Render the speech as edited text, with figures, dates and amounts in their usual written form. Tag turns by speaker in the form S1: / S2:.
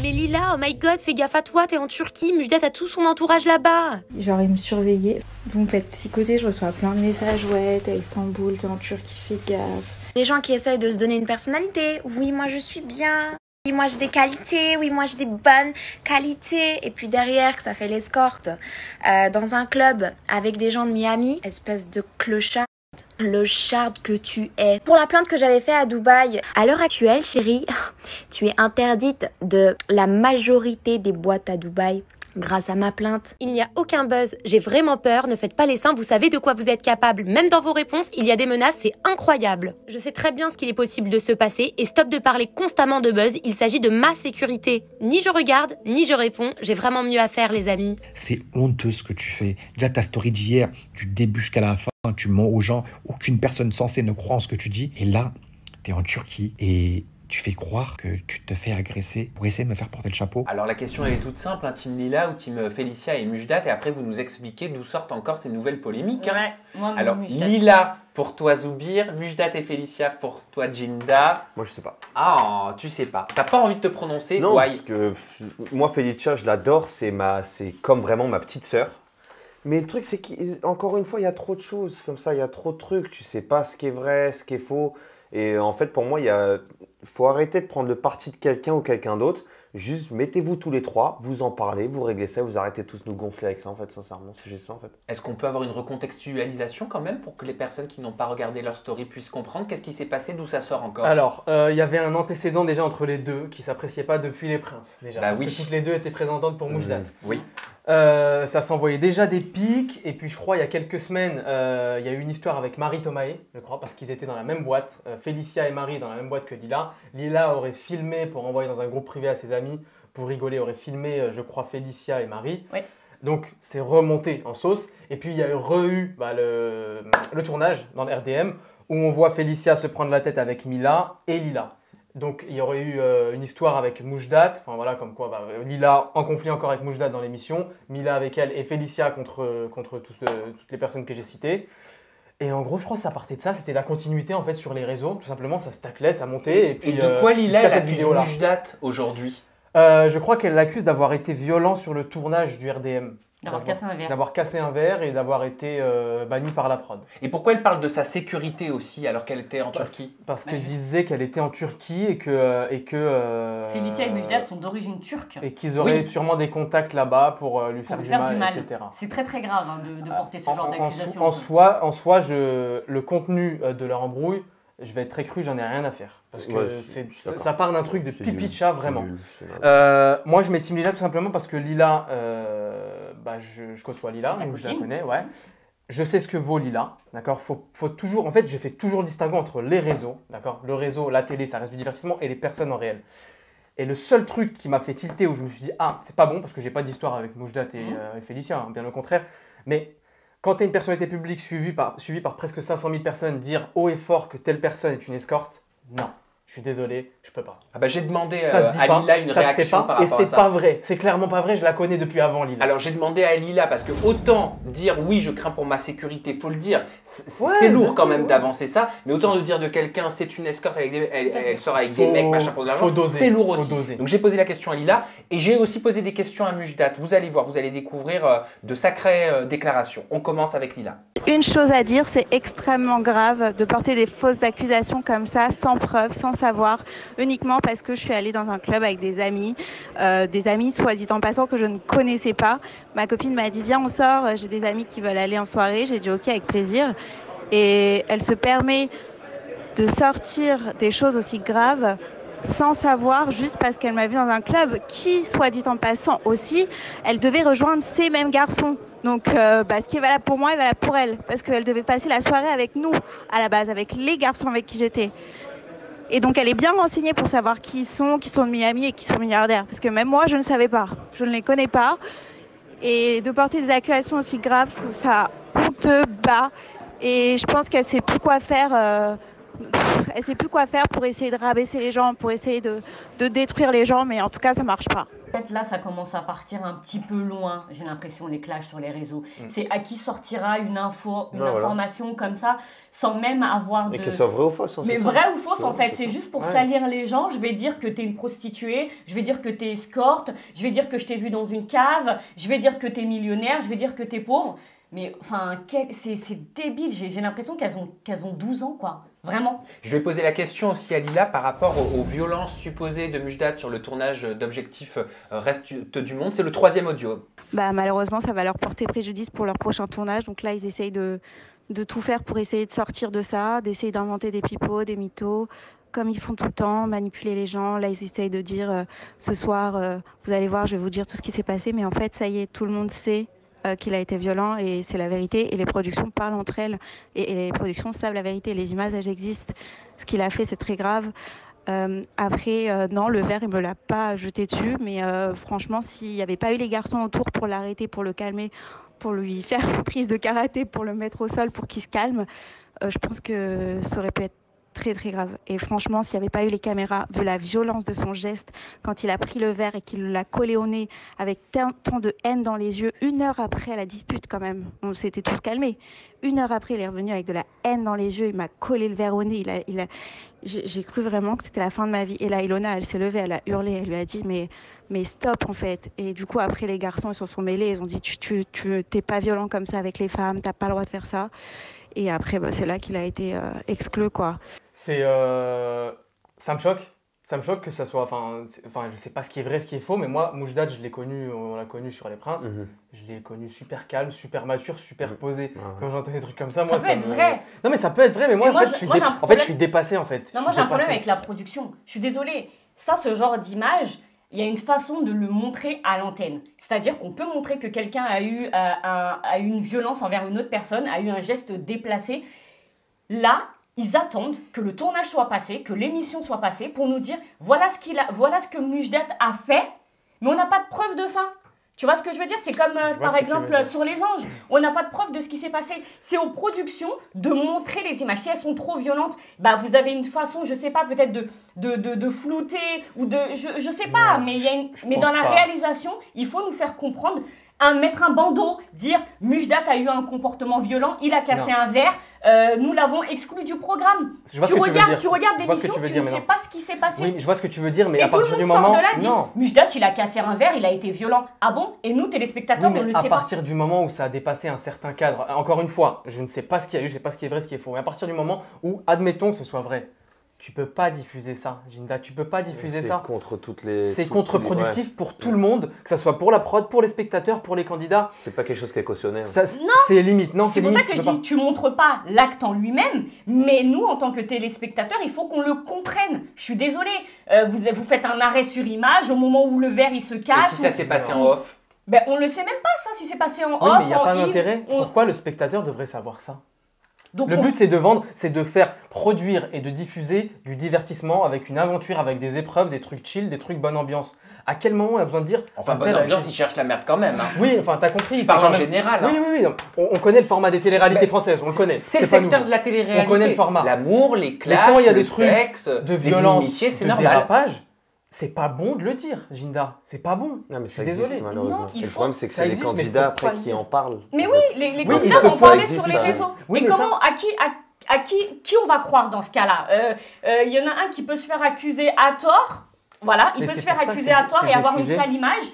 S1: Mais Lila, oh my god, fais gaffe à toi, t'es en Turquie, Müjdat a tout son entourage là-bas.
S2: Genre, ils me surveillaient. Vous me faites psychoter, je reçois plein de messages. Ouais, t'es à Istanbul, t'es en Turquie, fais gaffe.
S3: Des gens qui essayent de se donner une personnalité. Oui, moi je suis bien. Oui, moi j'ai des qualités. Oui, moi j'ai des bonnes qualités. Et puis derrière, que ça fait l'escorte dans un club avec des gens de Miami. Espèce de clochard. Le chard que tu es. Pour la plainte que j'avais fait à Dubaï, à l'heure actuelle, chérie, tu es interdite de la majorité des boîtes à Dubaï grâce à ma plainte.
S1: Il n'y a aucun buzz, j'ai vraiment peur, ne faites pas les seins, vous savez de quoi vous êtes capable. Même dans vos réponses, il y a des menaces, c'est incroyable. Je sais très bien ce qu'il est possible de se passer et stop de parler constamment de buzz, il s'agit de ma sécurité. Ni je regarde, ni je réponds, j'ai vraiment mieux à faire les amis.
S4: C'est honteux ce que tu fais. Déjà ta story d'hier, du début jusqu'à la fin, tu mens aux gens, aucune personne censée ne croit en ce que tu dis. Et là, t'es en Turquie et tu fais croire que tu te fais agresser pour essayer de me faire porter le chapeau.
S5: Alors la question elle est toute simple, hein, Team Lila ou Team Félicia et Müjdat, et après vous nous expliquez d'où sortent encore ces nouvelles polémiques. Hein.
S6: Ouais, moi,
S5: alors
S6: Müjdat.
S5: Lila pour toi Zoubir, Müjdat et Félicia pour toi Jinda.
S7: Moi, je sais pas.
S5: Ah, tu sais pas. T'as pas envie de te prononcer?
S7: Non,
S5: Why?
S7: parce que moi, Felicia, je l'adore. C'est comme vraiment ma petite sœur. Mais le truc, c'est qu'encore une fois, il y a trop de choses comme ça. Il y a trop de trucs. Tu sais pas ce qui est vrai, ce qui est faux. Et en fait, pour moi, faut arrêter de prendre le parti de quelqu'un ou quelqu'un d'autre. Juste mettez-vous tous les trois, vous en parlez, vous réglez ça, vous arrêtez tous de nous gonfler avec ça, en fait, sincèrement. C'est juste ça, en fait.
S5: Est-ce qu'on peut avoir une recontextualisation quand même pour que les personnes qui n'ont pas regardé leur story puissent comprendre qu'est-ce qui s'est passé, d'où ça sort encore?
S8: Alors, il y avait un antécédent déjà entre les deux qui s'appréciaient pas depuis les princes, déjà.
S5: Bah
S8: parce
S5: oui.
S8: que toutes les deux étaient présentantes pour Müjdat.
S5: Oui.
S8: Ça s'envoyait déjà des pics, et puis je crois il y a quelques semaines, il y a eu une histoire avec Marie Thomae, je crois, parce qu'ils étaient dans la même boîte. Félicia et Marie dans la même boîte que Lila. Lila aurait filmé pour envoyer dans un groupe privé à ses amis, pour rigoler, aurait filmé, je crois, Félicia et Marie.
S6: Oui.
S8: Donc c'est remonté en sauce. Et puis il y a eu le tournage dans le RDM, où on voit Félicia se prendre la tête avec Mila et Lila. Donc il y aurait eu une histoire avec Müjdat, enfin voilà, comme quoi Lila en conflit encore avec Müjdat dans l'émission, Mila avec elle et Félicia contre toutes les personnes que j'ai citées. Et en gros, je crois que ça partait de ça, c'était la continuité en fait sur les réseaux, tout simplement, ça se taclait, ça montait.
S5: Et de quoi Lila elle accuse
S8: vidéo-là.
S5: Müjdat aujourd'hui?
S8: Je crois qu'elle l'accuse d'avoir été violent sur le tournage du RDM.
S6: D'avoir cassé un verre.
S8: D'avoir cassé un verre et d'avoir été bannie par la prod.
S5: Et pourquoi elle parle de sa sécurité aussi alors qu'elle était en Turquie?
S8: Parce qu'elle disait qu'elle était en Turquie et que
S6: Félicia et Müjdat sont d'origine turque.
S8: Et qu'ils auraient sûrement des contacts là-bas pour lui faire du mal, etc.
S6: C'est très très grave hein, de porter ce genre d'accusation.
S8: En soi, le contenu de leur embrouille, je vais être très cru, j'en ai rien à faire. Parce que ça part d'un truc de pipi de chat, vraiment. Moi, je mets Team Lila tout simplement parce que Lila, je côtoie Lila, donc je la connais, ouais. Je sais ce que vaut Lila, d'accord. Faut toujours, en fait, j'ai fait toujours le distinguo entre les réseaux, d'accord. Le réseau, la télé, ça reste du divertissement, et les personnes en réel. Et le seul truc qui m'a fait tilter, où je me suis dit, ah, c'est pas bon, parce que j'ai pas d'histoire avec Müjdat et Félicia, hein, bien au contraire, mais quand tu es une personnalité publique suivie par presque 500 000 personnes, dire haut et fort que telle personne est une escorte, non. Je suis désolé, je peux pas.
S5: Ah bah j'ai demandé
S8: à
S5: Lila une réaction par rapport à ça.
S8: Et c'est pas vrai, c'est clairement pas vrai, je la connais depuis avant Lila.
S5: Alors j'ai demandé à Lila parce que autant dire oui je crains pour ma sécurité, faut le dire, c'est lourd quand même d'avancer ça, mais autant de dire de quelqu'un c'est une escorte, elle sort avec des mecs, machin pour de l'argent, c'est lourd aussi. Donc j'ai posé la question à Lila et j'ai aussi posé des questions à Müjdat. Vous allez voir, vous allez découvrir de sacrées déclarations. On commence avec Lila.
S2: Une chose à dire, c'est extrêmement grave de porter des fausses accusations comme ça, sans preuve, sans savoir, uniquement parce que je suis allée dans un club avec des amis soit dit en passant que je ne connaissais pas. Ma copine m'a dit viens on sort, j'ai des amis qui veulent aller en soirée, j'ai dit ok avec plaisir. Et elle se permet de sortir des choses aussi graves sans savoir, juste parce qu'elle m'a vu dans un club qui, soit dit en passant aussi, elle devait rejoindre ces mêmes garçons. Donc ce qui est valable pour moi est valable pour elle, parce qu'elle devait passer la soirée avec nous, à la base, avec les garçons avec qui j'étais. Et donc elle est bien renseignée pour savoir qui sont de Miami et qui sont milliardaires. Parce que même moi, je ne savais pas, je ne les connais pas. Et de porter des accusations aussi graves, je trouve ça honteux, bas. Et je pense qu'elle ne sait plus quoi faire elle sait plus quoi faire pour essayer de rabaisser les gens, pour essayer de détruire les gens, mais en tout cas, ça marche pas.
S6: En fait, là, ça commence à partir un petit peu loin, j'ai l'impression, les clashs sur les réseaux. C'est à qui sortira une information comme ça, sans même avoir de...
S7: Et qu'elle soit vraie ou fausse.
S6: Mais vraie ou fausse, en fait. C'est juste pour salir les gens. Je vais dire que t'es une prostituée, je vais dire que t'es escorte, je vais dire que je t'ai vu dans une cave, je vais dire que t'es millionnaire, je vais dire que t'es pauvre. Mais enfin, c'est débile. J'ai l'impression qu'elles ont 12 ans, quoi. Vraiment.
S5: Je vais poser la question aussi à Lila par rapport aux violences supposées de Mujdat sur le tournage d'Objectif Reste du Monde. C'est le 3e audio.
S2: Malheureusement, ça va leur porter préjudice pour leur prochain tournage. Donc là, ils essayent de tout faire pour essayer de sortir de ça, d'essayer d'inventer des pipeaux, des mythos, comme ils font tout le temps, manipuler les gens. Là, ils essayent de dire ce soir, vous allez voir, je vais vous dire tout ce qui s'est passé. Mais en fait, ça y est, tout le monde sait qu'il a été violent et c'est la vérité. Et les productions parlent entre elles et les productions savent la vérité. Les images, elles existent. Ce qu'il a fait, c'est très grave. Après, non, le verre, il me l'a pas jeté dessus. Mais franchement, s'il n'y avait pas eu les garçons autour pour l'arrêter, pour le calmer, pour lui faire une prise de karaté, pour le mettre au sol, pour qu'il se calme, je pense que ça aurait pu être très très grave. Et franchement, s'il n'y avait pas eu les caméras, vu la violence de son geste, quand il a pris le verre et qu'il l'a collé au nez avec tant de haine dans les yeux, 1 heure après la dispute quand même, on s'était tous calmés. 1 heure après, il est revenu avec de la haine dans les yeux, il m'a collé le verre au nez, j'ai cru vraiment que c'était la fin de ma vie. Et là, Ilona, elle s'est levée, elle a hurlé, elle lui a dit mais stop en fait. Et du coup, après, les garçons, ils s'en sont mêlés, ils ont dit tu t'es pas violent comme ça avec les femmes, t'as pas le droit de faire ça. Et après, c'est là qu'il a été exclu, quoi.
S8: Ça me choque. Ça me choque que ça soit... Enfin, je sais pas ce qui est vrai, ce qui est faux, mais moi, Mujdat, on l'a connu sur Les Princes. Je l'ai connu super calme, super mature, super posé. Quand j'entends des trucs comme ça, moi,
S6: ça peut être vrai.
S8: Non, mais ça peut être vrai, mais moi, je suis dépassé, en fait.
S6: Non, moi, j'ai un problème avec la production. Je suis désolée. Ça, ce genre d'image... Il y a une façon de le montrer à l'antenne. C'est-à-dire qu'on peut montrer que quelqu'un a eu une violence envers une autre personne, a eu un geste déplacé. Là, ils attendent que le tournage soit passé, que l'émission soit passée pour nous dire voilà ce que Mujdat a fait, mais on n'a pas de preuve de ça. Tu vois ce que je veux dire? C'est comme, par exemple, sur Les Anges. On n'a pas de preuve de ce qui s'est passé. C'est aux productions de montrer les images. Si elles sont trop violentes, vous avez une façon, je sais pas, peut-être de flouter ou de... Je sais pas, mais, dans la réalisation, il faut nous faire comprendre, mettre un bandeau, dire Mujdat a eu un comportement violent, il a cassé un verre, nous l'avons exclu du programme. Tu regardes l'émission, tu ne sais pas ce qui s'est passé.
S8: Oui, je vois ce que tu veux dire, mais à partir du moment...
S6: Non. Mujdat, il a cassé un verre, il a été violent. Ah bon? Et nous, téléspectateurs, on ne le sait pas.
S8: À partir du moment où ça a dépassé un certain cadre, encore une fois, je ne sais pas ce qu'il y a eu, je ne sais pas ce qui est vrai, ce qui est faux, mais à partir du moment où, admettons que ce soit vrai, tu peux pas diffuser ça, Ginda, tu peux pas diffuser ça. C'est contre-productif pour tout le monde, que ce soit pour la prod, pour les spectateurs, pour les candidats.
S7: C'est pas quelque chose qui est cautionné.
S8: C'est limite. Non,
S6: c'est pour ça que je dis, tu montres pas l'acte en lui-même, mais nous, en tant que téléspectateurs, il faut qu'on le comprenne. Je suis désolée, vous faites un arrêt sur image au moment où le verre il se casse.
S5: Et si ça s'est passé en off?
S6: On le sait même pas ça, si c'est passé en off.
S8: Oui, mais il n'y a pas d'intérêt. Pourquoi le spectateur devrait savoir ça? Donc le but, c'est de vendre, c'est de faire produire et de diffuser du divertissement avec une aventure, avec des épreuves, des trucs chill, des trucs bonne ambiance. À quel moment on a besoin de dire...
S5: Enfin, bonne ambiance, ils cherchent la merde quand même. Hein.
S8: Oui, enfin, t'as compris.
S5: Je parle en général.
S8: Oui. On connaît le format des téléréalités françaises, on le connaît.
S5: C'est le secteur de la télé-réalité.
S8: On connaît le format.
S5: L'amour, les clashs,
S8: mais quand il y a des trucs
S5: sexe,
S8: de violence,
S5: c'est
S8: de
S5: normal.
S8: dérapage, c'est pas bon de le dire, Ginda. C'est pas bon.
S7: Non, mais ça existe malheureusement.
S6: Non,
S7: le problème, c'est que c'est les candidats après qui en parlent.
S6: Mais oui, les candidats vont parler sur les réseaux. Et comment, à qui on va croire dans ce cas-là? Il y en a un qui peut se faire accuser à tort. Voilà, il peut se faire accuser à tort et avoir une sale image.